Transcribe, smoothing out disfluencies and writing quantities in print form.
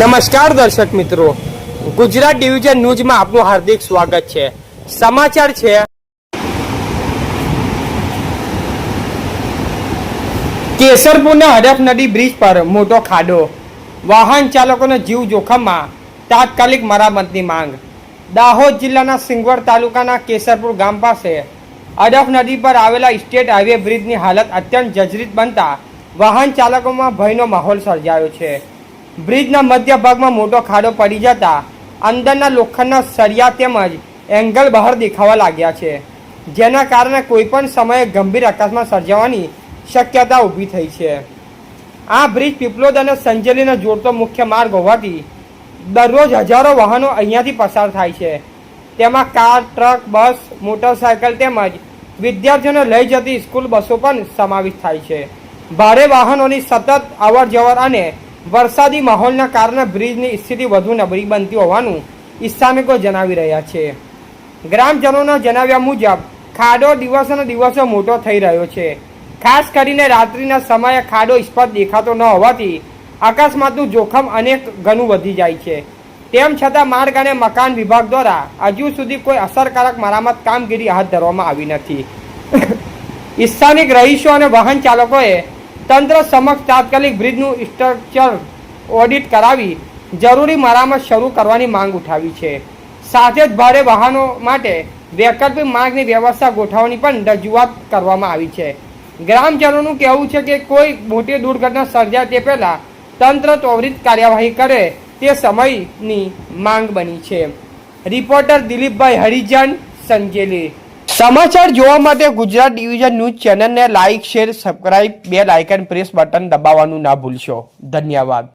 નમસ્કાર દર્શક મિત્રો, ગુજરાત ડિવિઝન ન્યૂઝમાં આપનું હાર્દિક સ્વાગત છે। સમાચાર છે કેસરપુરના હડફ નદી બ્રિજ પર મોટો ખાડો, વાહન ચાલકોનો જીવ જોખમમાં, તાત્કાલિક મરામતની માંગ। દાહોદ જિલ્લાના સિંગવડ તાલુકાના કેસરપુર ગામ પાસે હડફ નદી પર આવેલા સ્ટેટ હાઈવે બ્રિજની હાલત અત્યંત જર્જરિત બનતા વાહન ચાલકોમાં ભયનો માહોલ સર્જાયો છે। બ્રિજના મધ્ય ભાગમાં મોટો ખાડો પડી જતા અંદરના લોખંડના સળિયા તેમજ એંગલ બહાર દેખાવા લાગ્યા છે, જેના કારણે કોઈપણ સમયે ગંભીર અકસ્માત સર્જાવાની શક્યતા ઊભી થઈ છે। આ બ્રિજ પીપલોદ અને સંજેલીને જોડતો મુખ્ય માર્ગ હોવાથી દરરોજ હજારો વાહનો અહીંયાથી પસાર થાય છે। તેમાં કાર, ટ્રક, બસ, મોટરસાયકલ તેમજ વિદ્યાર્થીઓને લઈ જતી સ્કૂલ બસો પણ સમાવેશ થાય છે। ભારે વાહનોની સતત અવર જવર અને વરસાદી માહોલના કારણે બ્રિજની સ્થિતિ વધુ નબળી બનતી હોવાનું સ્થાનિકો જણાવી રહ્યા છે। ગ્રામજનોના જણાવ્યા મુજબ ખાડો દિવસેને દિવસે મોટો થઈ રહ્યો છે। ખાસ કરીને રાત્રિના સમયે ખાડો સ્પષ્ટ દેખાતો ન હોવાથી અકસ્માતનું જોખમ અનેક ગણું વધી જાય છે। તેમ છતાં માર્ગ અને મકાન વિભાગ દ્વારા હજુ સુધી કોઈ અસરકારક મરામત કામગીરી હાથ ધરવામાં આવી નથી। સ્થાનિક રહીશો અને વાહન ચાલકોએ તંત્ર સમક્ષ તાત્કાલિક બ્રિજનું સ્ટ્રક્ચર ઓડિટ કરાવી જરૂરી મરામત શરૂ કરવાની માંગ ઉઠાવી છે। સાથે જ ભારે વાહનો માટે વૈકલ્પિક માર્ગની વ્યવસ્થા ગોઠવવાની પણ રજૂઆત કરવામાં આવી છે। ગ્રામજનોનું કહેવું છે કે કોઈ મોટી દુર્ઘટના સર્જાય તે પહેલા તંત્ર ત્વરિત કાર્યવાહી કરે તે સમયની માંગ બની છે। રિપોર્ટર દિલીપભાઈ હરિજન, સંજેલી। સમાચાર જોવા માટે ગુજરાત ડિવિઝન ન્યૂઝ ચેનલને like, share, subscribe, bell icon press button દબાવવાનું ના ભૂલશો। ધન્યવાદ।